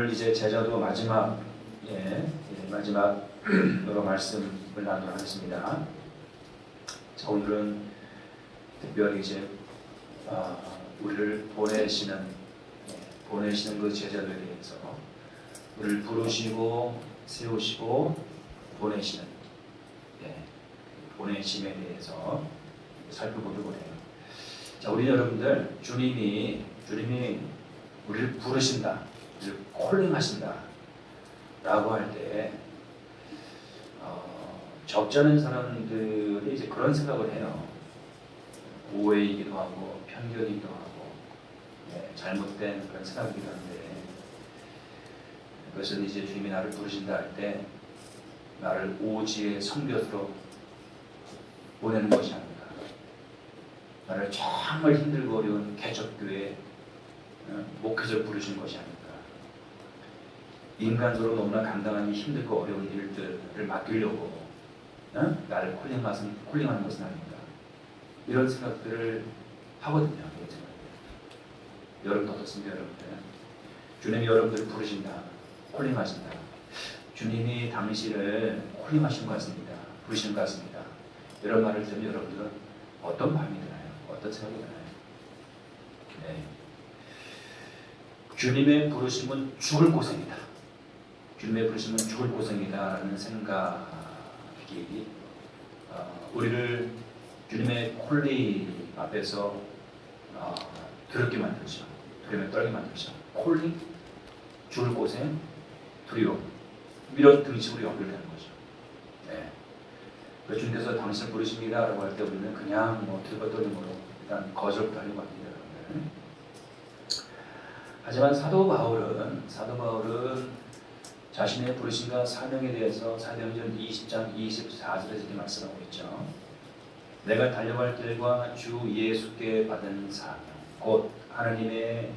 오늘 이제 제자도 마지막 마지막 여러 말씀을 나누도록 하겠습니다. 자, 오늘은 특별히 이제 우리를 보내시는 그 제자들에 대해서 우리를 부르시고 세우시고 보내시는 보내심에 대해서 살펴보려고 해요. 자, 우리 여러분들 주님이 우리를 부르신다, 우리를 콜링하신다 라고 할 때 적지 않은 사람들이 이제 그런 생각을 해요. 오해이기도 하고 편견이기도 하고 잘못된 그런 생각이기도 한데, 그것은 이제 주님이 나를 부르신다 할 때 나를 오지의 성교수로 보내는 것이 아닙니다. 나를 정말 힘들고 어려운 개척교회 목회자를 부르신 것이 아닙니다. 인간적으로 너무나 감당하기 힘들고 어려운 일들을 맡기려고 나를 콜링하는 것은 아닙니다. 이런 생각들을 하거든요. 여러분 어떻습니까? 여러분들 주님이 여러분들을 부르신다, 콜링하신다. 주님이 당신을 콜링하신 것 같습니다. 부르시는 것 같습니다. 이런 말을 들으면 여러분들은 어떤 마음이 드나요? 어떤 생각이 드나요? 주님의 부르심은 죽을 고생이다. 주님의 부르심은 죽을 고생이다라는 생각이 우리를 주님의 콜링 앞에서 두렵게 만들죠. 두려움에 떨게 만들죠. 콜링, 죽을 고생, 두려움, 이런 등식으로 연결되는 거죠. 그래서 주님께서 당신을 부르십니다 라고 할 때 우리는 그냥 들고 떨림으로 일단 거절부터 하려고 합니다. 하지만 사도 바울은 자신의 부르심과 사명에 대해서 사도행전 20장 24절에서 이렇게 말씀하고 있죠. 내가 달려갈 길과 주 예수께 받은 사명, 곧 하나님의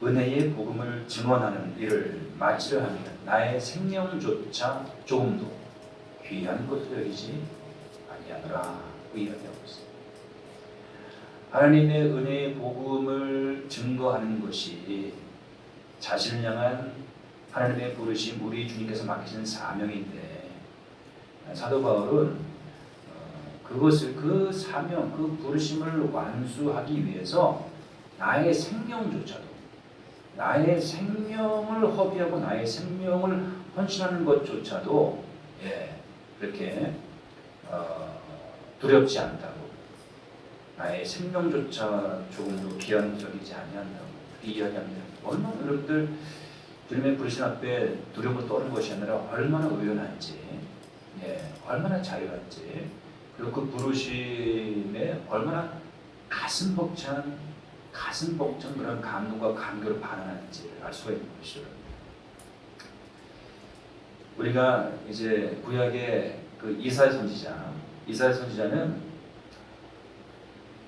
은혜의 복음을 증언하는 일을 마치려 하면 나의 생명조차 조금도 귀한 것으로 여기지 아니하노라 이야기하고 있습니다. 하나님의 은혜의 복음을 증거하는 것이 자신을 향한 하나님의 부르심, 우리 주님께서 맡기신 사명인데, 사도 바울은 그것을, 그 사명, 그 부르심을 완수하기 위해서 나의 생명조차도, 나의 생명을 허비하고 나의 생명을 헌신하는 것조차도 그렇게 두렵지 않다고, 나의 생명조차 조금도 귀한적이지 아니한다고 이야기합니다. 얼마나 여러분들 주님의 부르심 앞에 두려움을 떠는 것이 아니라 얼마나 의연한지, 얼마나 자유한지, 그리고 그 부르심에 얼마나 가슴 벅찬 그런 감동과 감격을 반응하는지를 알 수가 있는 것이죠. 우리가 이제 구약의 그 이사야 선지자는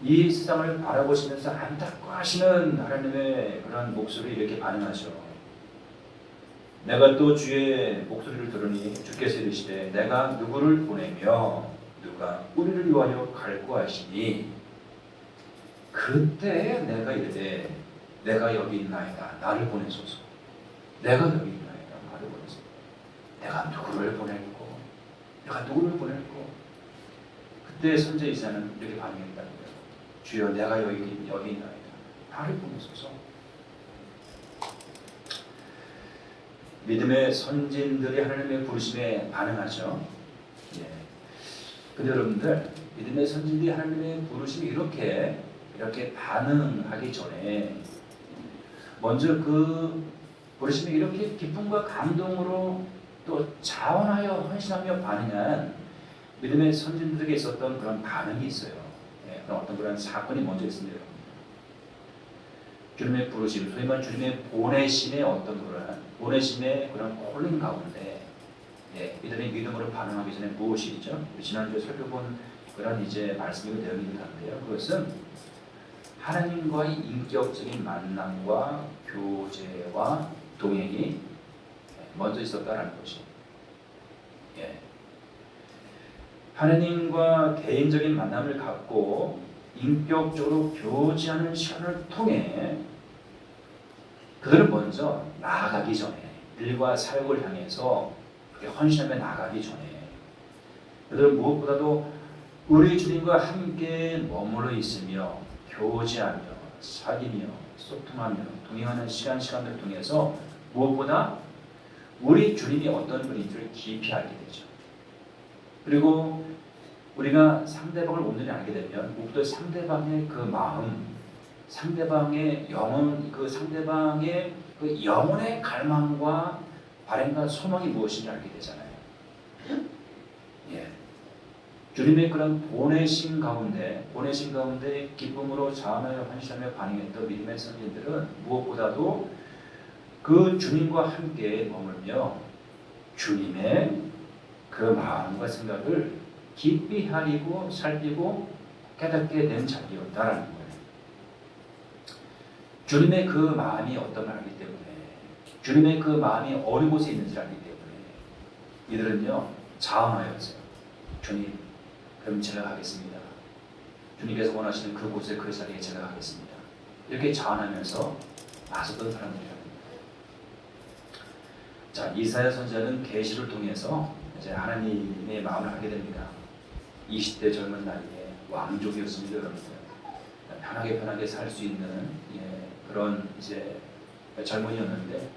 이 세상을 바라보시면서 안타까워하시는 하나님의 그런 목소리를 이렇게 반응하죠. 내가 또 주의 목소리를 들으니 주께서 이르시되 내가 누구를 보내며 누가 우리를 위하여 갈고 하시니 그때 내가 이르되 내가 여기 있나이다 나를 보내소서. 내가 여기 있나이다 나를 보내소서. 내가 누구를 보낼고 그때 선지 이사는 이렇게 반응했다는 거예요. 주여 내가 여기 있나이다 나를 보내소서. 믿음의 선진들이 하나님의 부르심에 반응하죠. 근데 여러분들, 믿음의 선진들이 하나님의 부르심이 이렇게 반응하기 전에 먼저 그 부르심이 이렇게 기쁨과 감동으로 또 자원하여 헌신하며 반응한 믿음의 선진들에게 있었던 그런 반응이 있어요. 그런 어떤 그런 사건이 먼저 있습니다. 주님의 부르심, 소위 말하는 주님의 보내심의 보내심의 그런 콜링 가운데 이들의 믿음으로 반응하기 전에 무엇이 있죠? 지난주에 살펴본 그런 이제 말씀의 내용이긴 한데요. 그것은 하나님과의 인격적인 만남과 교제와 동행이 먼저 있었다라는 것이. 하나님과 개인적인 만남을 갖고 인격적으로 교제하는 시간을 통해 그들은 먼저 나아가기 전에 일과 사역을 향해서 헌신하며 나가기 전에 그들은 무엇보다도 우리 주님과 함께 머물러 있으며 교제하며 사귀며 소통하며 동행하는 시간들을 통해서 무엇보다 우리 주님이 어떤 분인지를 깊이 알게 되죠. 그리고 우리가 상대방을 온전히 알게 되면 무엇보다 상대방의 그 마음, 상대방의 영혼, 그 상대방의 그 영혼의 갈망과 바램과 소망이 무엇인지 알게 되잖아요. 예. 주님의 그런 보내신 가운데 기쁨으로 자원하여 헌신하며 반응했던 믿음의 선진들은 무엇보다도 그 주님과 함께 머물며 주님의 그 마음과 생각을 깊이 하리고 살피고 깨닫게 된 자리였다라는 거예요. 주님의 그 마음이 어떤 걸 알기 때문에, 주님의 그 마음이 어느 곳에 있는지 알기 때문에 이들은요 자원하였어요. 주님, 그럼 제가 가겠습니다. 주님께서 원하시는 그곳에 그 자리에 제가 가겠습니다. 이렇게 자원하면서 나섰던 사람들이랍니다. 자, 이사야 선지자는 계시를 통해서 이제 하나님의 마음을 알게 됩니다. 20대 젊은 나이에 왕족이었습니다, 여러분들. 편하게 살 수 있는 그런 이제 젊은이였는데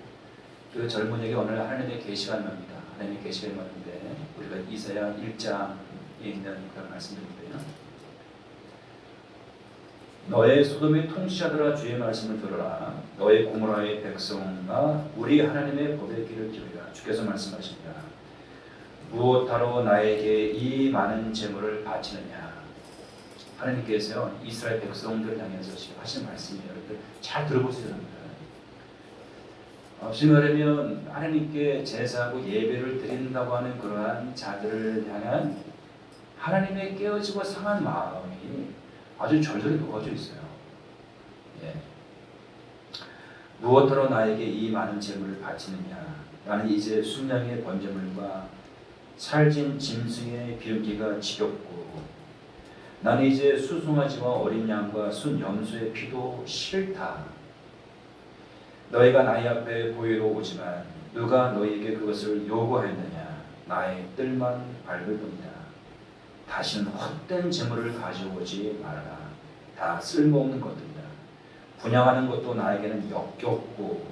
그 젊은이에게 오늘 하나님의 계시가 임합니다. 하나님의 계시가 임하는데 우리가 이사야 1장에 있는 그런 말씀들인데요. 너의 소돔의 통치자들아 주의 말씀을 들으라. 너의 고모라의 백성아 우리 하나님의 법의 길을 지으라. 주께서 말씀하십니다. 무엇하러 나에게 이 많은 재물을 바치느냐. 하나님께서요 이스라엘 백성들을 향해서 하신 말씀이에요. 여러분들 잘 들어보세요. 쉽게 말하면 하나님께 제사하고 예배를 드린다고 하는 그러한 자들을 향한 하나님의 깨어지고 상한 마음이 아주 절절히 녹아져 있어요. 예. 무엇하러 나에게 이 많은 재물을 바치느냐. 나는 이제 순양의 번제물과 살진 짐승의 비름기가 지겹고 나는 이제 수송아지와 어린 양과 순 염소의 피도 싫다. 너희가 나의 앞에 보이러 오지만 누가 너희에게 그것을 요구하였느냐. 나의 뜰만 밟을 뿐이다. 다시는 헛된 재물을 가져오지 말아라. 다 쓸모없는 것들이다. 분양하는 것도 나에게는 역겹고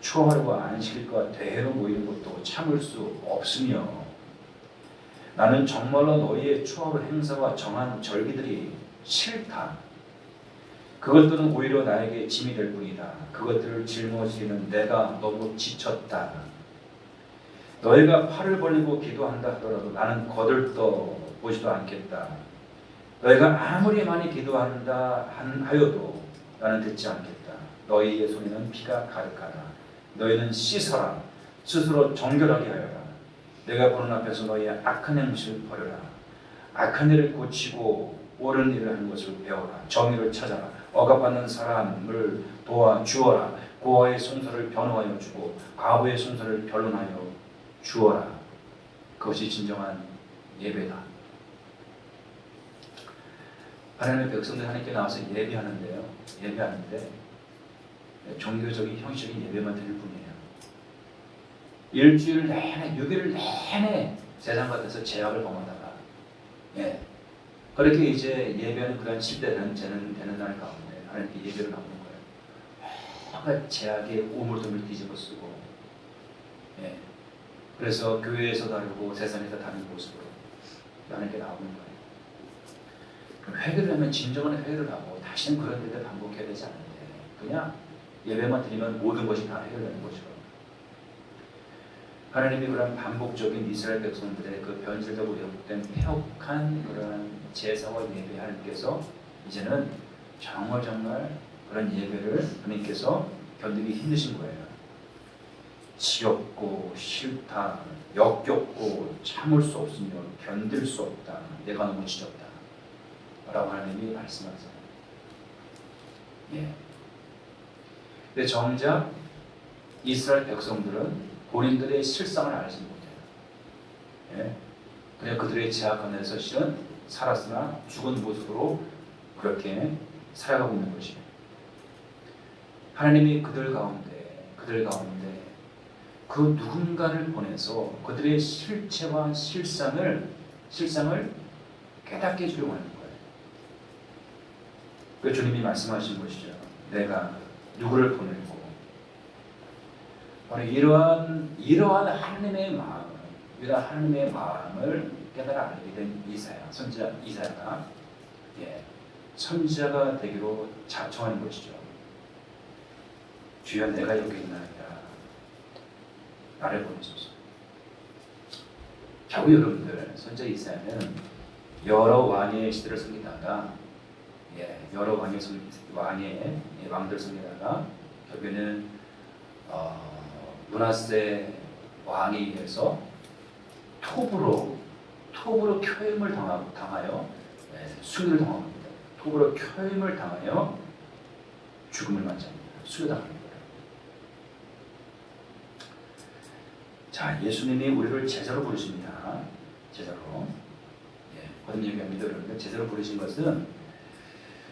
추하려고 안식일과 대회로 모이는 것도 참을 수 없으며 나는 정말로 너희의 추하로 행사와 정한 절기들이 싫다. 그것들은 오히려 나에게 짐이 될 뿐이다. 그것들을 짊어지기는 내가 너무 지쳤다. 너희가 팔을 벌리고 기도한다 하더라도 나는 거들떠 보지도 않겠다. 너희가 아무리 많이 기도한다 하여도 나는 듣지 않겠다. 너희의 손에는 피가 가득하다. 너희는 씻어라. 스스로 정결하게 하여라. 내가 보는 앞에서 너희의 악한 행실을 버려라. 악한 일을 고치고 옳은 일을 하는 것을 배워라. 정의를 찾아라. 억압받는 사람을 도와주어라. 고아의 송사를 변호하여 주고 과부의 송사를 변론하여 주어라. 그것이 진정한 예배다. 하나님의 백성들 하나님께 나와서 예배하는데 종교적인 형식적인 예배만 드릴 뿐이에요. 일주일 내내 6일 내내 세상 같아서 제약을 범하다가 그렇게 이제 예배하는 그런 10대는 되는 날 가운데 하나님께 예배를 나오는 거예요. 뭔가 제약의 우물통을 뒤집어 쓰고 그래서 교회에서 다르고 세상에서 다른 모습으로 하나님께 나오는 거예요. 그럼 회개를 하면 진정한 회개를 하고 다시는 그런 일을 반복해야 되지 않는데 그냥 예배만 드리면 모든 것이 다 해결되는 거죠. 하나님이 그런 반복적인 이스라엘 백성들의 그 변질되고 왜곡된 폐역한 그런 제사와 예배 하나님께서 이제는 정말 그런 예배를 하나님께서 견디기 힘드신 거예요. 지겹고 싫다, 역겹고 참을 수 없으며 견딜 수 없다. 내가 너무 지겹다. 라고 하나님이 말씀하세요. 근데 정작 이스라엘 백성들은 본인들의 실상을 알지 못해요. 그냥 그들의 제약 안에서 실은 살았으나 죽은 모습으로 그렇게 살아가고 있는 것이에요. 하나님이 그들 가운데 그 누군가를 보내서 그들의 실체와 실상을 깨닫게 해주려고 하는 거예요. 그 주님이 말씀하신 것이죠. 내가 누구를 보내고 바로 이러한 하나님의 마음을 깨달아 알게 된 선지자 이사야가 선지자가 되기로 자청하는 것이죠. 주여 내가 여기 있나이다. 나를 보내소서. 결국 여러분들 선지자 이사야는 여러 왕의 시대를 섬기다가 여러 왕의 왕들을 섬기다가 결국에는 므낫세 왕에 의해서 톱으로 켜임을 당하여 수교를 당합니다. 톱으로 켜임을 당하여 죽음을 맞이합니다. 수교당합니다. 자, 예수님이 우리를 제자로 부르십니다. 제자로. 거듭 얘기합니다. 여러분들 제자로 부르신 것은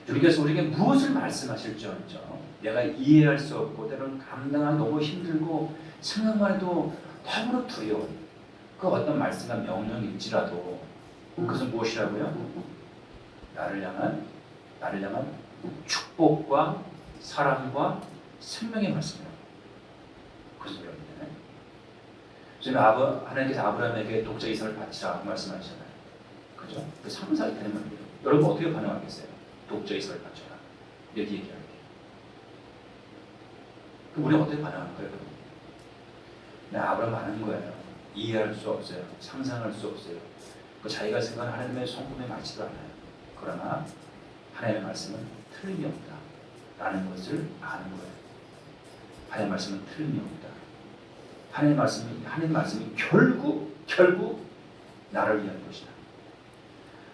주님께서 우리에게 무엇을 말씀하실지언정 내가 이해할 수 없고 때로는 감당하기 너무 힘들고 생각만 해도 너무나 두려운 그 어떤 말씀과 명령일지라도 그것은 무엇이라고요? 나를 향한 축복과 사랑과 생명의 말씀이라고. 그것을 여러분들 지금 하나님께서 아브라함에게 독자 이삭을 바치라 말씀하시잖아요. 그죠? 그 상상이 되는 말이에요. 여러분 어떻게 반응하겠어요? 독자 이삭을 바쳐라 이렇게 얘기할게요. 그럼 우리가 어떻게 반응하는 거예요? 아브라함 아는 거예요. 이해할 수 없어요. 상상할 수 없어요. 그 자기가 생각하는 하나님의 성품에 맞지도 않아요. 그러나 하나님의 말씀은 틀림이 없다 라는 것을 아는 거예요. 하나님의 말씀은 틀림이 없다. 하나님의 말씀이 결국 나를 위한 것이다.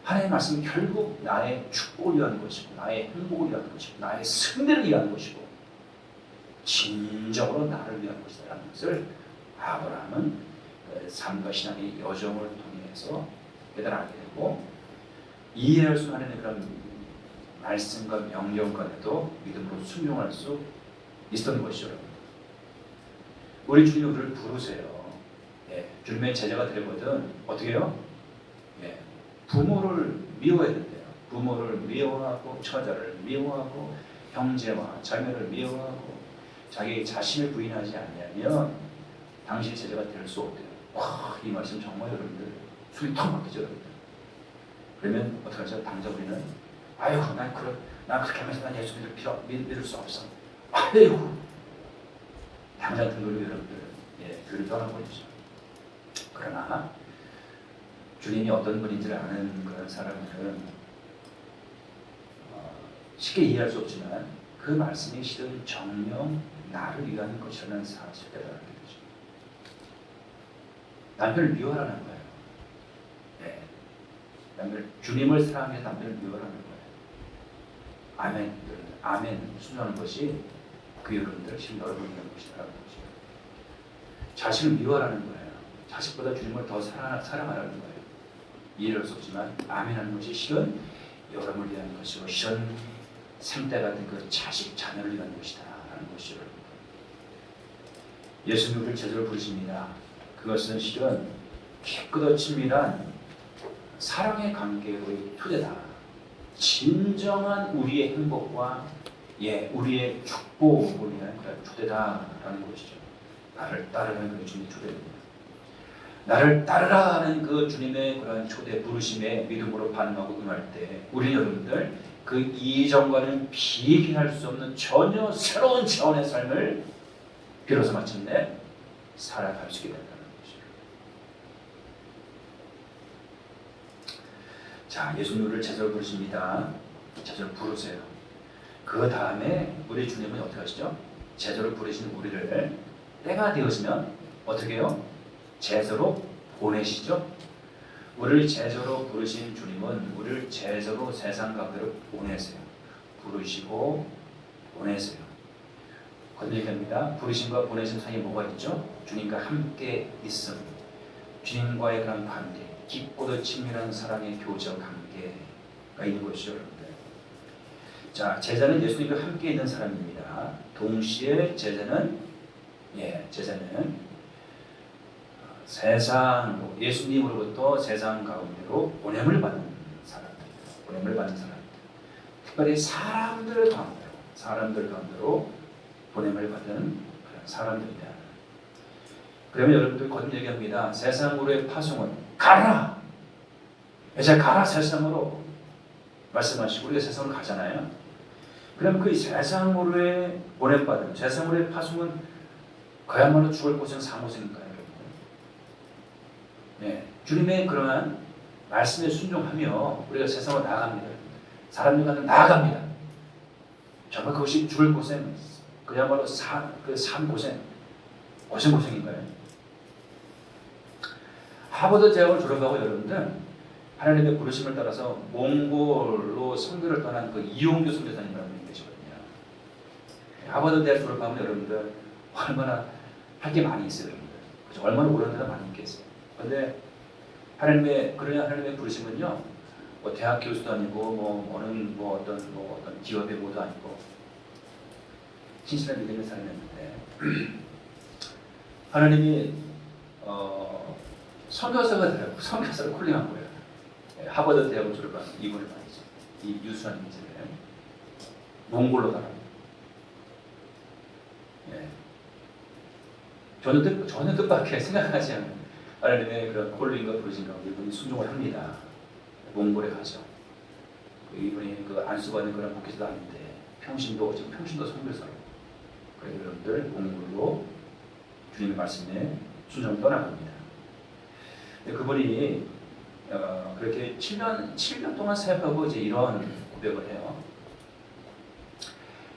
하나님의 말씀은 결국 나의 축복을 위한 것이고 나의 행복을 위한 것이고 나의 승리를 위한 것이고 진정으로 나를 위한 것이다 라는 것을 아브라함은 삶과 신앙의 여정을 통해서 깨달아게 되고 이해할 수 없는 그런 말씀과 명령과도 믿음으로 순종할 수 있었던 것이죠. 우리 주님이 우리를 부르세요. 주님의 제자가 되려거든 어떻게 해요? 부모를 미워해야 된대요. 부모를 미워하고 처자를 미워하고 형제와 자매를 미워하고 자기 자신을 부인하지 않냐면 당신 제자가 될 수 없대요. 이 말씀 정말 여러분들 숨이 턱 막히죠. 여러분들. 그러면 어떡하죠? 당장 우리는 아이고 난 그렇게 하면서 난 예수님을 믿을 수 없어. 아이고 당장 등록을 여러분들 교회를 떠나버리죠. 그러나 주님이 어떤 분인지를 아는 그런 사람들은 쉽게 이해할 수 없지만 그 말씀이 실은 정녕 나를 위한 것이라는 사실을 깨달게 되죠. 남편을 미워하라는 거예요. 주님을 사랑해 남편을 미워하라는 거예요. 아멘 순종하는 것이 그 여러분들 지금 여러분을 위한 것이라는 것이죠. 자신을 미워하라는 거예요. 자식보다 주님을 더 사랑하라는 거예요. 이해할 수 없지만 아멘하는 것이 실은 여러분을 위한 것이고 실은 생때 같은 그 자녀를 위한 것이다 라는 것이죠. 예수님이 우리를 제자로 부르십니다. 그것은 실은 깊고 친밀한 사랑의 관계의 토대다. 진정한 우리의 행복과 우리의 축복을 위한 그런 초대다라는 것이죠. 나를 따르는 그 주님의 초대입니다. 나를 따르라는 그 주님의 그런 초대 부르심에 믿음으로 반응하고 응할 때 우리 여러분들 그 이전과는 비교할 수 없는 전혀 새로운 차원의 삶을 비로소 마침내 살아갈 수 있게 된다는 것이죠. 자, 예수님 우리를 제자로 부르십니다. 제자로 부르세요. 그 다음에 우리 주님은 어떻게 하시죠? 제자로 부르신 우리를 때가 되었으면 어떻게 해요? 제자로 보내시죠. 우리를 제자로 부르신 주님은 우리를 제자로 세상 가운데로 보내세요. 부르시고 보내세요. 그런 얘기합니다. 부르심과 보내심 사이에 뭐가 있죠? 주님과 함께 있음, 주님과의 그런 관계, 깊고도 친밀한 사랑의 교제 관계가 있는 것이죠, 여러분들. 자, 제자는 예수님과 함께 있는 사람입니다. 동시에 제자는 세상 예수님으로부터 세상 가운데로 보냄을 받는 사람들, 보냄을 받는 사람들, 특별히 사람들 가운데로 보냄을 받는 그런 사람들이다. 그러면 여러분들 거듭 얘기합니다. 세상으로의 파송은 가라. 이제 가라 세상으로 말씀하시고 우리가 세상으로 가잖아요. 그럼 그 세상으로의 보냄받은 세상으로의 파송은 그야말로 죽을 곳은 사모생인가요, 여러분? 네, 주님의 그러한 말씀에 순종하며 우리가 세상으로 나아갑니다. 사람들과는 나아갑니다. 정말 그것이 죽을 고생, 그야말로 삶 고생인가요? 하버드 대학을 졸업하고 여러분들 하나님의 부르심을 따라서 몽골로 선교를 떠난 그 이용규 선교사님이라는 분이 계시거든요. 하버드 대학 졸업하면 여러분들 얼마나 할 게 많이 있어요, 여러분들. 그렇죠? 얼마나 오랜 데가 많이 있겠어요. 그런데 하나님의 부르심은요, 뭐 대학 교수도 아니고 어떤 기업의 모도 아니고 신실한 믿음의 사람이었는데 하나님이 선교사를 콜링한 거예요. 하버드 대학을 졸업한 이분을 말이죠. 이 유수한 인재를 몽골로 가라. 예. 전혀 뜻밖의 생각하지 않은 하나님의 그런 콜링과 부르심 가운데 이분이 순종을 합니다. 몽골에 가죠. 이분이 그 안수받는 그런 목회자도 아닌데 평신도 선교사로. 그래서 여러분들 몽골로 주님의 말씀에 순종을 떠나갑니다. 그분이 그렇게 7년 동안 사역하고 이제 이런 고백을 해요.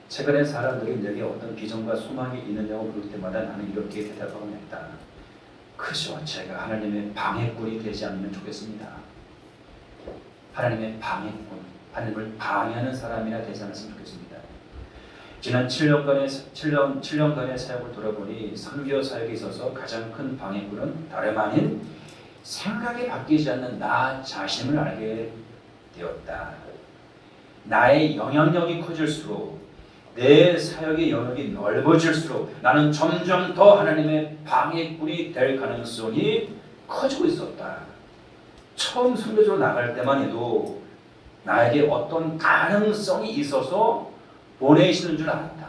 최근에 사람들이 내게 어떤 비전과 소망이 있느냐고 물을 때마다 나는 이렇게 대답하곤 했다. 그저 제가 하나님의 방해꾼이 되지 않으면 좋겠습니다. 하나님의 방해꾼, 하나님을 방해하는 사람이나 되지 않았으면 좋겠습니다. 지난 7년간의 사역을 돌아보니 선교 사역에 있어서 가장 큰 방해꾼은 다름 아닌 생각이 바뀌지 않는 나 자신을 알게 되었다. 나의 영향력이 커질수록 내 사역의 영역이 넓어질수록 나는 점점 더 하나님의 방해꾼이 될 가능성이 커지고 있었다. 처음 선교지로 나갈 때만 해도 나에게 어떤 가능성이 있어서 보내시는 줄 알았다.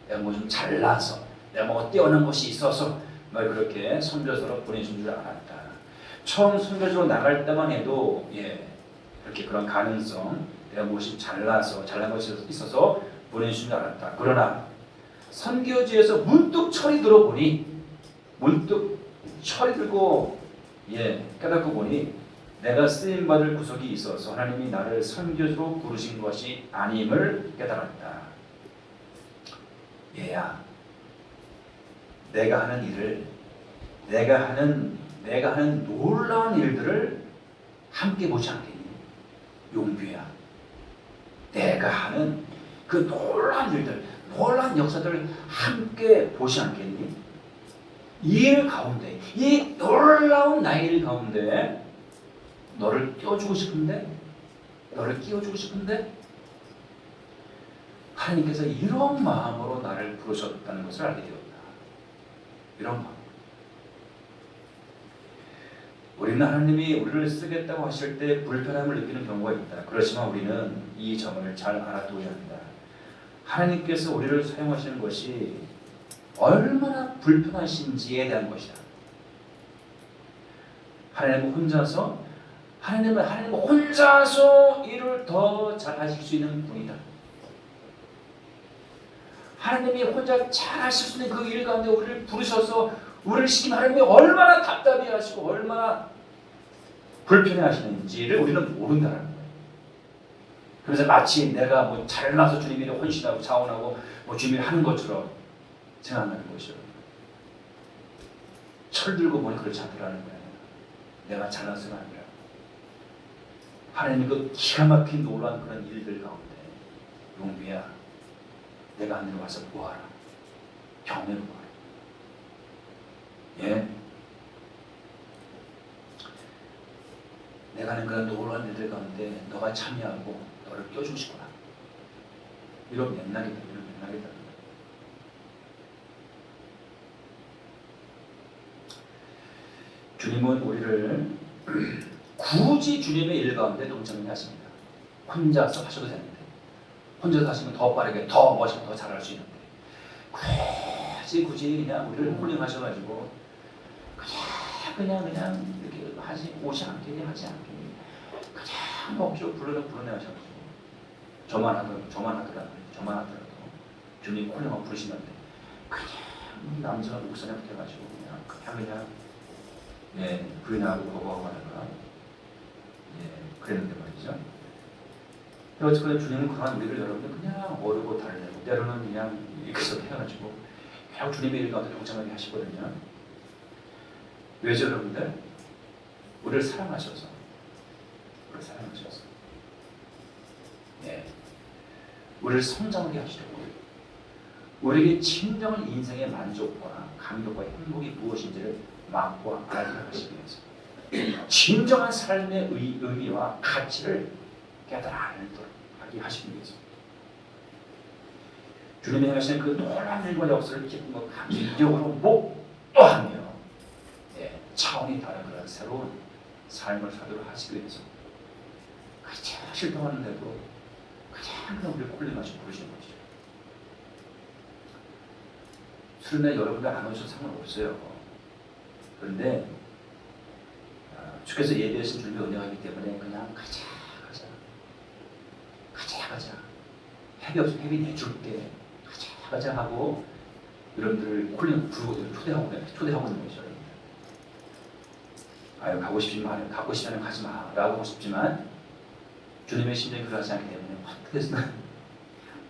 내가 뭐 좀 잘나서 내가 뭐 뛰어난 것이 있어서 그렇게 선교사로 보내신 줄 알았다. 처음 선교지로 나갈 때만 해도 그렇게 그런 가능성, 내가 무엇이 잘난 것이 있어서 보내주신 줄 알았다. 그러나 선교지에서 문득 철이 들어보니, 깨닫고 보니 내가 쓰임받을 구석이 있어서 하나님이 나를 선교지로 부르신 것이 아님을 깨달았다. 얘야, 내가 하는 놀라운 일들을 함께 보지 않겠니? 용규야, 내가 하는 그 놀라운 일들, 놀라운 역사들을 함께 보지 않겠니? 이 일 가운데, 이 놀라운 나의 일 가운데 너를 끼워주고 싶은데 하나님께서 이런 마음으로 나를 부르셨다는 것을 알게 되었다. 이런 마음. 우리는 하나님이 우리를 쓰겠다고 하실 때 불편함을 느끼는 경우가 있다. 그렇지만 우리는 이 점을 잘 알아두어야 합니다. 하나님께서 우리를 사용하시는 것이 얼마나 불편하신지에 대한 것이다. 하나님은 혼자서 일을 더 잘하실 수 있는 분이다. 하나님이 혼자 잘하실 수 있는 그 일 가운데 우리를 부르셔서 우리를 시킨 하나님이 얼마나 답답해하시고 얼마나 불편해하시는지를 우리는 모른다는 거예요. 그래서 마치 내가 뭐 잘나서 주님이 헌신하고 자원하고 주님이 하는 것처럼 생각하는 것이요. 철 들고 보니 그렇지 않더라는 거예요. 내가 잘나서가 아니라 하나님이 그 기가 막힌 놀라운 그런 일들 가운데 용비야, 내가 하늘에 와서 보아라. 경외로 보아라. 내가 하는 그런 놀라운 일들 가운데 너가 참여하고 너를 껴주고 싶구나. 이런 맥락이다. 주님은 우리를 굳이 주님의 일 가운데 동참하게 하십니다. 혼자서 하셔도 되는데, 혼자서 하시면 더 빠르게, 더 멋있게, 더 잘할 수 있는데, 굳이 그냥 우리를 홀링하셔가지고 그냥 이렇게 오지 않게 하지 않게 그냥 억지로 불러내셔가지고 저만 하더라도 주님 홀링하고 부르시는데 그냥 남자가 목사님 붙여가지고 그냥 부인하고 거부하고 하다가 그랬는데 말이죠. 어쨌든 주님은 그러한 우리를 여러분들 그냥 어르고 달래고 때로는 그냥 이렇게 해가지고 그냥 주님의 일 가운데 동참하게 하시거든요. 왜죠, 여러분들? 우리를 사랑하셔서. 우리를 성장하게 하시려고. 우리에게 진정한 인생의 만족과 감격과 행복이 무엇인지를 맛보아 알게 하시기 위해서. 진정한 삶의 의미와 가치를 깨달도록 하게 하시기 위해서. 주님이 행하시는 그 놀라운 일과 역사를 감격으로 목도하며 차원이 다른 그런 새로운 삶을 살도록 하시기 위해서 그냥 실패하는데도 그냥 우리를 콜링하시고 부르시는 거죠. 수련회 여러분들 안 오셔도 상관없어요. 그런데 주께서 예배하신 준비 은혜하기 때문에 그냥 가자. 해비 내줄게. 가자 하고 여러분들을 콜링 부르고 초대하고 있는 거죠. 아유 가고 싶지만 가지 마라고 하고 싶지만 주님의 심정이 그러하지 않기 때문에 어떻게 해서는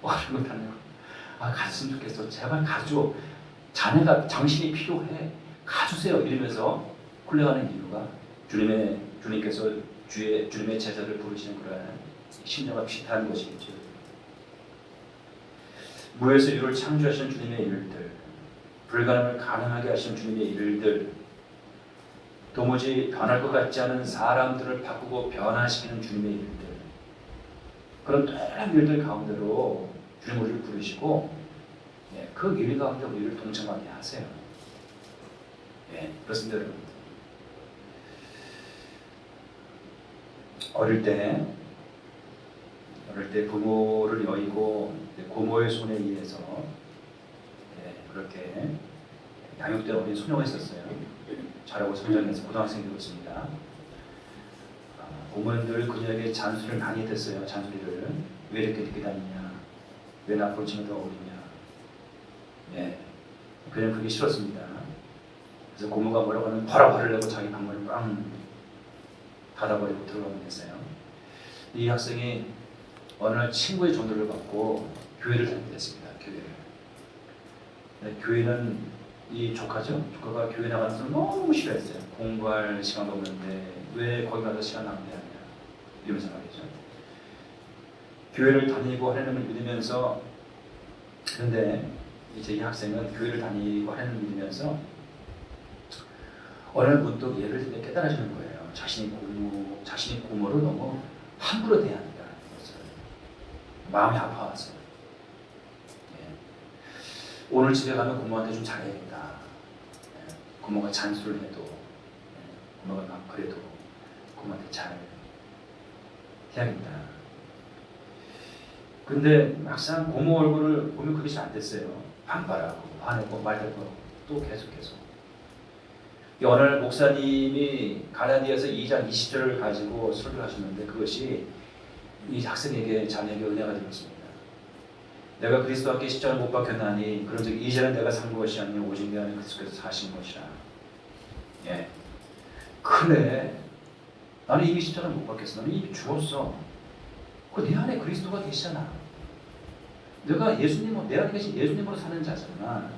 어려운 거 하네요. 갔으면 좋겠어. 제발 가줘. 자네가 당신이 필요해. 가주세요. 이러면서 콜링하는 이유가 주님께서 주님의 제자를 부르시는 그러한 심정과 비슷한 것이겠죠. 무에서 유를 창조하시는 주님의 일들, 불가능을 가능하게 하시는 주님의 일들, 도무지 변할 것 같지 않은 사람들을 바꾸고 변화시키는 주님의 일들, 그런 다양한 일들 가운데로 주님 우리를 부르시고 그 일 가운데 우리를 동참하게 하세요. 그렇습니다, 여러분. 어릴 때 부모를 여의고 고모의 손에 의해서 그렇게 양육된 어린 소녀가 있었어요. 자라고 성장해서 고등학생이 되었습니다. 고모는 그녀에게 잔소리를 많이 했어요. 잔소리를. 왜 이렇게 늦게 다니냐? 왜 나쁜 친구들 어리냐? 그냥 그게 싫었습니다. 그래서 고모가 뭐라고 하면 바로 화를 내고 자기 방문을 빵 닫아버리고 들어가면 됐어요. 이 학생이 어느 날 친구의 전도를 받고 교회를 다니게 됐습니다. 교회는 이 조카가 교회 나가는 것을 너무 싫어했어요. 공부할 시간도 없는데 왜 거기 가서 시간 낭비하냐 이러면서 말이죠. 교회를 다니고 하나님을 믿으면서, 그런데 이제 이 학생은 교회를 다니고 하나님을 믿으면서 어느 날 문득 예를 깨달아지는 거예요. 자신이 고모를 너무 함부로 대한다는 것을 마음이 아파왔어요. 오늘 집에 가면 고모한테 좀 잘해야겠다. 고모가 잔소리를 해도, 고모가 막 그래도 고모한테 잘 해야겠다. 근데 막상 고모 얼굴을 보면 그게 잘 안 됐어요. 반발하고 화내고 말대고 또 계속해서. 어느 날 목사님이 갈라디아서 2장 20절을 가지고 설교를 하셨는데 그것이 이 학생에게 자녀에게 은혜가 되었습니다. 내가 그리스도와 함께 십자가를 못 박혔나니 그런즉 이제는 내가 산 것이 아니요 오직 내 안에 그리스도께서 사신 것이라. 그래, 나는 이미 십자가를 못 박혔어. 나는 이미 죽었어. 내 안에 그리스도가 계시잖아. 내가 내 안에 계신 예수님으로 사는 자잖아.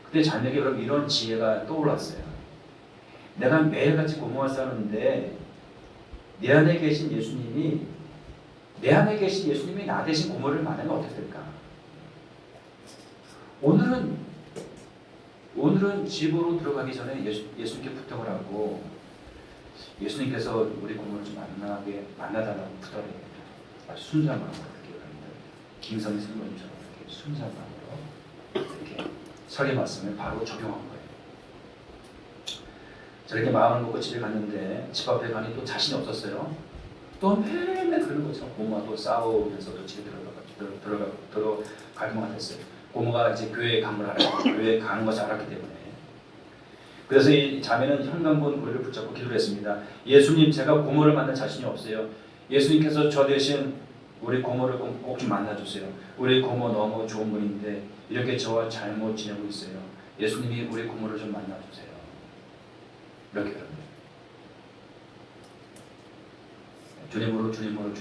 그때 자녀에게 그럼 이런 지혜가 떠올랐어요. 내가 매일같이 고모와 싸우는데 내 안에 계신 예수님이 나 대신 고모를 만나면 어떻게 될까? 오늘은 집으로 들어가기 전에 예수님께 부탁을 하고 예수님께서 우리 고모를 좀 만나달라고 부탁을 해요. 순수한 마음으로 그렇게 합니다. 김성희 선생님처럼 이렇게 순수한 마음으로 이렇게 설계 말씀을 바로 적용한 거예요. 저렇게 마음을 먹고 집에 갔는데 집 앞에 가니 또 자신이 없었어요. 또 매일매일 그러는 거죠. 고모하고 싸우면서도 집에 들어갈 만한 했어요. 고모가 이제 교회에 교회에 가는 것을 알았기 때문에. 그래서 이 자매는 현관문 고리를 붙잡고 기도를 했습니다. 예수님, 제가 고모를 만날 자신이 없어요. 예수님께서 저 대신 우리 고모를 꼭 좀 만나주세요. 우리 고모 너무 좋은 분인데 이렇게 저와 잘못 지내고 있어요. 예수님이 우리 고모를 좀 만나주세요. 이렇게 그럽니다. 주님으로 주님과의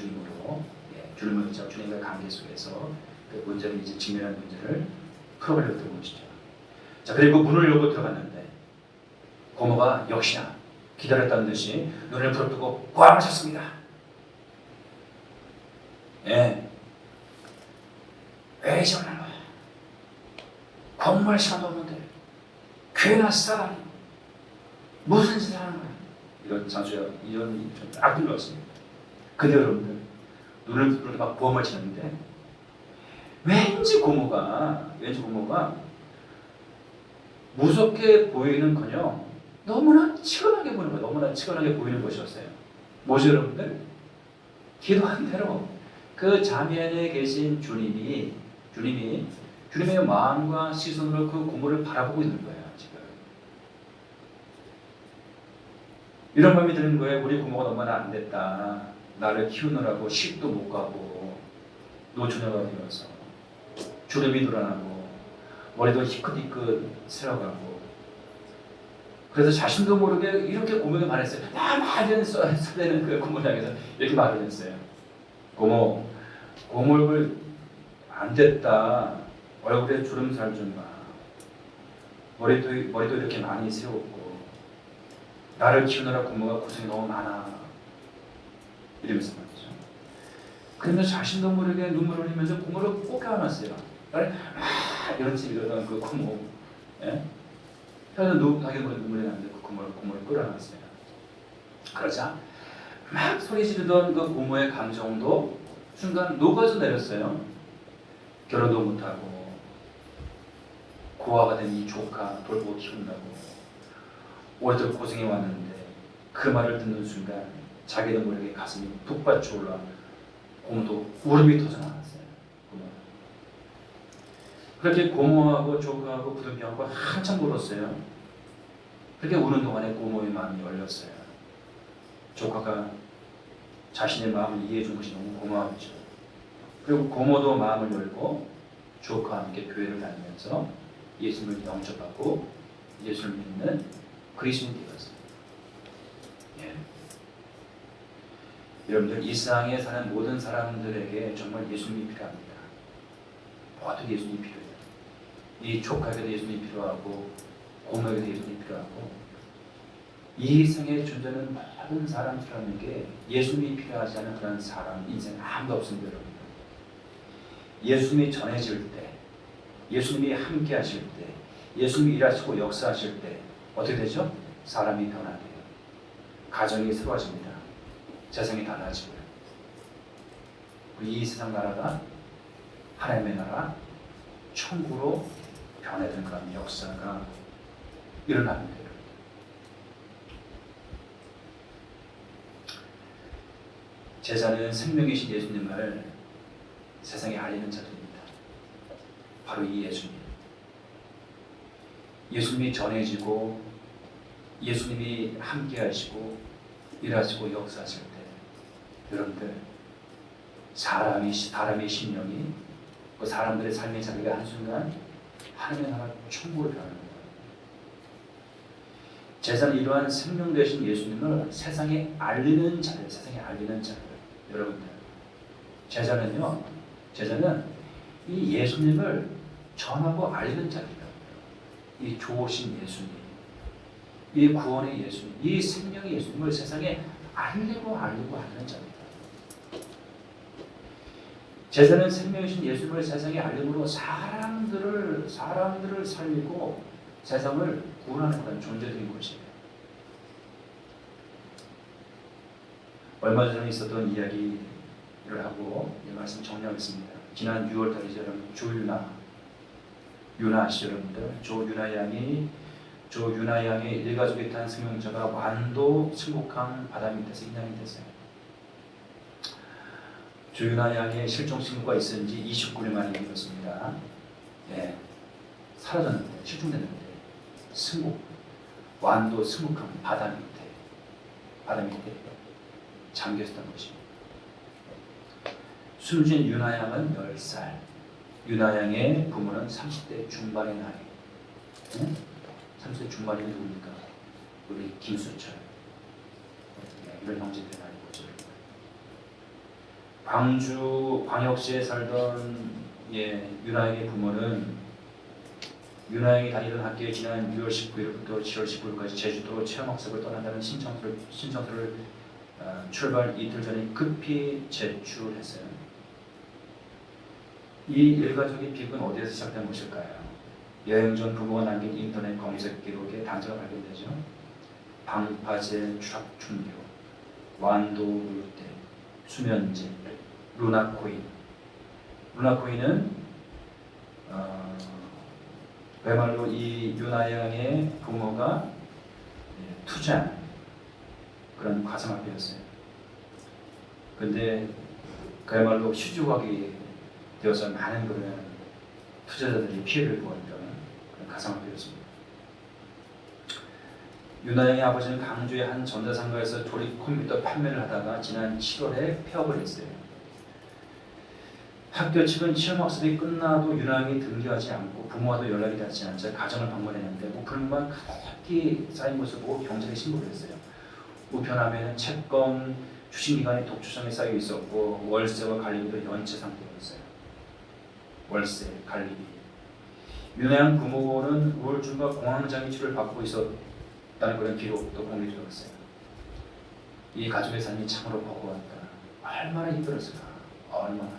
관계 속에서 그 문제를 이제 직면한 문제를 풀어가려고 것이죠. 자, 그리고 문을 열고 들어갔는데 고모가 역시나 기다렸다는 듯이 눈을 부릅뜨고 꽉 마셨습니다. 예. 왜 저러는 거야? 공부할 시간도 없는데 괜한 사람이 무슨 짓을 하는 거야? 이런 장수야, 이런 악들렀습니다. 근데 여러분들 눈을 부르고 막 보험을 치는데 왠지 고모가 무섭게 보이는커녕 너무나 치근하게 보이는 거예요. 너무나 치근하게 보이는 것이었어요. 뭐죠, 여러분들? 기도한 대로 그 자매 안에 계신 주님의 마음과 시선으로 그 고모를 바라보고 있는 거예요. 지금 이런 마음이 드는 거예요. 우리 고모가 너무나 안 됐다. 나를 키우느라고 시집도 못 가고 노처녀가 되어서 주름이 늘어나고 머리도 희끗희끗 세워가고, 그래서 자신도 모르게 이렇게 고모에게 말했어요. 말은 써대는 그 고모를 향해서 이렇게 말을 했어요. 고모 얼굴 안 됐다. 얼굴에 주름살 좀 봐. 머리도 이렇게 많이 세웠고 나를 키우느라 고모가 고생이 너무 많아. 이러면서 말이죠. 그러면서 자신도 모르게 눈물을 흘리면서 고모를 꼭 껴안았어요. 이런 식이던 그 고모. 예? 그래서 자기 눈물이 나는데 그 고모를 끌어안았어요. 그러자 막 소리 지르던 그 고모의 감정도 순간 녹아져 내렸어요. 결혼도 못하고 고아가 된 이 조카 돌보고 키운다고 오래도록 고생해 왔는데 그 말을 듣는 순간 자기도 모르게 가슴이 북받쳐 올라 고모도 울음이 터져 나왔어요. 그렇게 고모하고 조카하고 부둥켜안고 한참 울었어요. 그렇게 우는 동안에 고모의 마음이 열렸어요. 조카가 자신의 마음을 이해해 준 것이 너무 고마웠죠. 그리고 고모도 마음을 열고 조카와 함께 교회를 다니면서 예수님을 영접하고 예수를 믿는 그리스도인이 되었어요. 예. 여러분들, 이 세상에 사는 모든 사람들에게 정말 예수님이 필요합니다. 모두 예수님이 필요해요. 이 조카에게도 예수님이 필요하고 고모에게도 예수님이 필요하고 이 세상에 존재하는 모든 사람들에게 예수님이 필요하지 않은 그런 사람 인생 아무도 없습니다. 여러분. 예수님이 전해질 때, 예수님이 함께 하실 때, 예수님이 일하시고 역사하실 때 어떻게 되죠? 사람이 변화돼요. 가정이 새로워집니다. 세상이 달라지고요. 이 세상 나라가 하나님의 나라, 천국으로 변해든 그런 역사가 일어납니다. 제자는 생명이신 예수님을 세상에 알리는 자들입니다. 바로 이 예수님. 예수님이 전해지고 예수님이 함께 하시고 일하시고 역사하실 때 여러분들, 사람의 심령이 그 사람들의 삶의 자리가 한순간 하나님의 나라 천국으로 변하는 거예요. 제자는 이러한 생명 되신 예수님을 세상에 알리는 자들, 여러분들, 제자는 이 예수님을 전하고 알리는 자들이에요. 이 좋으신 예수님, 이 구원의 예수님, 이 생명의 예수님을 세상에 알리고 하는 자입니다. 제자는 생명이신 예수님을 세상에 알림으로 사람들을 살리고 세상을 구원하는 그런 존재들인 것이에요. 얼마 전에 있었던 이야기를 하고 이 말씀 정리하겠습니다. 지난 6월달이죠. 유나 아시죠, 여러분들? 조유나 양이 조 유나 양의 일가족에 탄 승용차가 완도 승복항 바다 밑에서 인양이 됐어요. 조 유나 양의 실종 신고가 있은 지 29일 만에 이뤘습니다. 예, 사라졌는데, 실종됐는데 승복, 완도 승복항 바다 밑에 잠겼던 것입니다. 숨진 유나 양은 10살, 유나 양의 부모는 30대 중반의 나이. 응? 30대 중반이 누굽니까? 우리 김수철. 이런 형제들의 나이죠. 광주 광역시에 살던 유나 양의 부모는 유나 양이 다니던 학교에 지난 6월 19일부터 7월 19일까지 제주도로 체험학습을 떠난다는 신청서를 출발 이틀 전에 급히 제출했어요. 이 일가족의 비극은 어디에서 시작된 것일까요? 여행 전 부부가 남긴 인터넷 검색 기록에 단서가 발견되죠. 방파제 추락 충격, 완도 물때, 수면제, 루나코인. 루나코인은 그야말로 이 유나 양의 부모가 투자한 그런 가상화폐였어요. 그런데 그야말로 휴지화기 되어서 많은 그런 투자자들이 피해를 보았던 그런 가상화폐였습니다. 유나 양의 아버지는 강주의 한 전자상가에서 조립 컴퓨터 판매를 하다가 지난 7월에 폐업을 했어요. 학교 측은 체험학습이 끝나도 유나 양이 등교하지 않고 부모와도 연락이 닿지 않자 가정을 방문했는데 우편물만 가득히 쌓인 것을 보고 경찰에 신고를 했어요. 우편함에는 채권, 추심기간이 독초장에 쌓여 있었고 월세와 관리비도 연체 상태였어요. 월세, 관리비. 유나 양 부모는 우울증과 공황장애 치료를 받고 있었다는 그런 기록도 공개되었어요. 이 가족의 삶이 참으로 버거웠다. 얼마나 힘들었을까. 얼마나.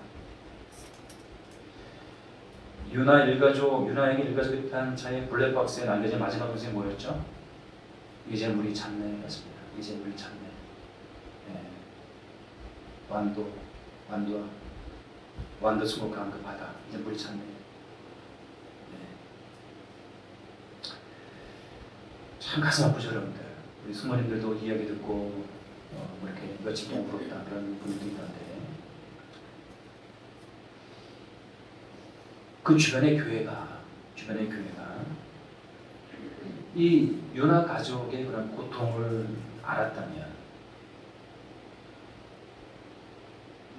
유나 양의 일가족이 탄 차에 블랙박스에 남겨진 마지막 것이 뭐였죠? 이제 물이 찼네였습니다. 이제 물이 찼네. 완도 수목한 그 바다. 이제 물이 찼네. 참 가슴 아프죠, 여러분들. 우리 수모님들도 이야기 듣고 이렇게 며칠 동안 울었다 그런 분들도 있던데 그 주변의 교회가 이 유나 가족의 그런 고통을 알았다면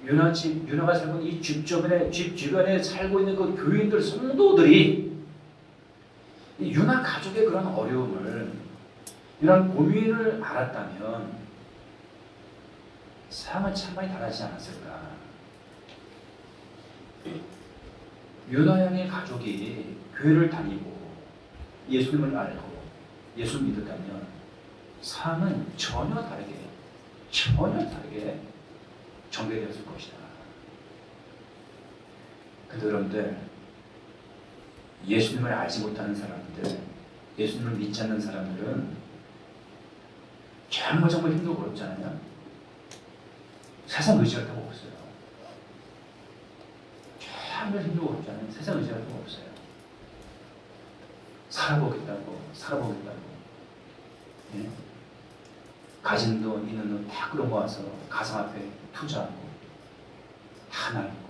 유나가 살고 이 집 주변에 살고 있는 그 교인들 성도들이 이 유나 가족의 그런 어려움을 이런 고민을 알았다면 삶은 참 많이 달라지지 않았을까. 유나 양의 가족이 교회를 다니고 예수님을 알고 예수를 믿었다면 삶은 전혀 다르게 전개되었을 것이다. 근데 여러분들 예수님을 알지 못하는 사람들, 예수님을 믿지 않는 사람들은 정말 힘들고 어렵잖아요. 세상 의지할 데가 없어요. 정말 힘들고 어렵잖아요. 세상 의지할 데가 없어요. 살아보겠다고. 예? 가진 돈, 있는 돈 다 끌어모아서 가상화폐 투자하고 다 날리고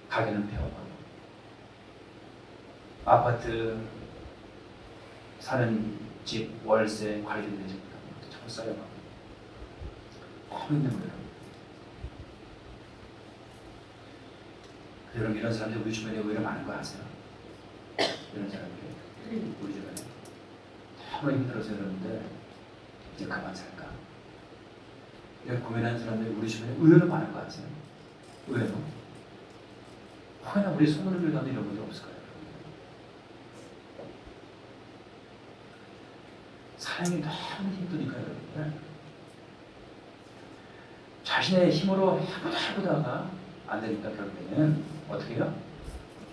가게는 폐업하고 아파트 사는 집 월세 관리비 내지 못하고 자꾸 쌓여가고 너무 힘든 거예요. 여러분 이런 사람들이 우리 주변에 오히려 많은 거 아세요? 이런 사람들이 우리 주변에 너무 힘들어서 여러분들 이제 그만 살까? 이렇게 고민하는 사람들이 우리 주변에 의외로 많은 거 아세요? 의외로. 혹여나 우리 손을 가도 이런 분들 없을까요? 사랑이 너무 힘드니까요, 여러분들. 자신의 힘으로 해보다가 안 되니까 결국에는 어떻게 해요?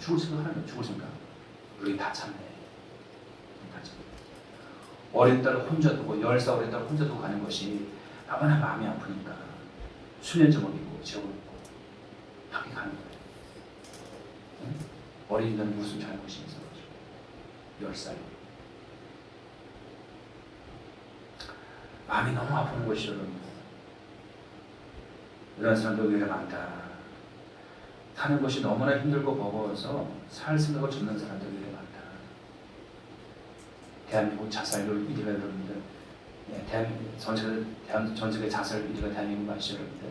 죽을 생각하는 거예요. 죽을 생각. 우리 다 참네. 어린 딸을 혼자 두고 10살 어린 딸을 혼자 두고 가는 것이 얼마나 마음이 아프니까 수면제 먹이고 재워놓고 함께 가는 거예요. 응? 어린 딸은 무슨 잘못이 있어 가지고 10살 마음이 너무 아픈 것이죠. 이런 사람들 왜 많다. 사는 것이 너무나 힘들고 버거워서 살 생각을 접는 사람들이 많다. 대한민국 자살률 1위가 여러분들, 대한민국 전 세계 자살 1위가 대한민국 아시죠, 여러분들?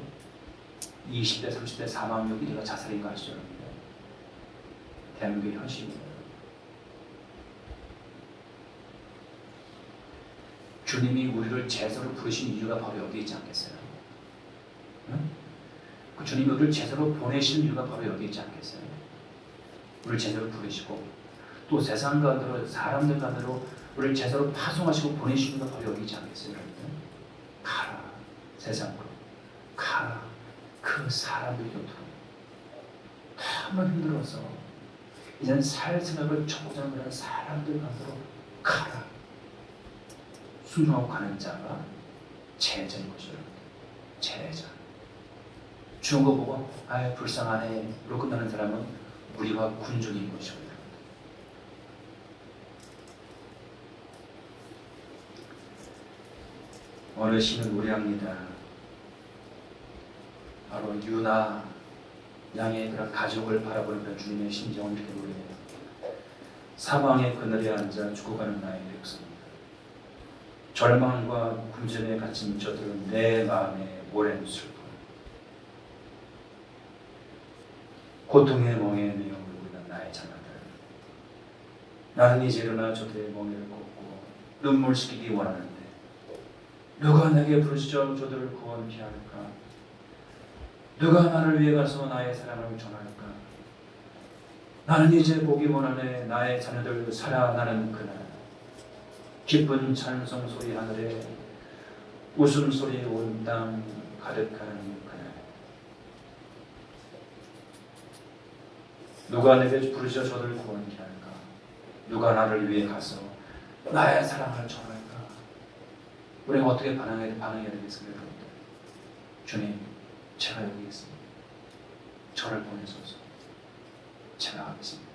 20대, 30대 사망률 1위가 자살인 거 아시죠, 여러분들? 대한민국의 현실입니다. 주님이 우리를 제사로 부르신 이유가 바로 여기 있지 않겠어요? 응? 그 주님이 우리를 제사로 보내신 이유가 바로 여기 있지 않겠어요? 우리를 제사로 부르시고 또 세상 가운데로 사람들 가운데로 우리를 제사로 파송하시고 보내신 이유가 바로 여기 있지 않겠어요? 여러분들? 가라 세상으로 가라 그 사람들 곁으로. 너무 힘들어서 이제는 살 생각을 쳐보자 하는 사람들 가운데로 가라. 순종하고 가는 자가 제자인 것이죠. 제자. 죽은 거 보고 아 불쌍하네 로 끝나는 사람은 무리와 군중인 것이고요. 어느 시는 노래합니다. 바로 유나 양의 그런 가족을 바라보는 그런 주님의 심정을 이렇게 노래해요. 사망의 그늘에 앉아 죽어가는 나의 백성입니다. 절망과 궁전에 갇힌 저들은 내 마음에 오랜 슬픔, 고통의 멍에 매여 울고 있는 나의 자녀들. 나는 이제 일어나 저들의 멍에를 걷고 눈물 씻기기 원하는데 누가 내게 부르짖어 저들을 구원케 할까? 누가 나를 위해 가서 나의 사랑을 전할까? 나는 이제 보기 원하네. 나의 자녀들 살아나는 그날, 기쁜 찬송 소리 하늘에 웃음소리 온 땅 가득한 그날. 누가 내게 부르짖어 저들을 구원케 할까? 누가 나를 위해 가서 나의 사랑을 전할까? 우리가 어떻게 반응해야 되겠습니까, 여러분들? 주님, 제가 여기 있습니다. 저를 보내소서. 제가 하겠습니다.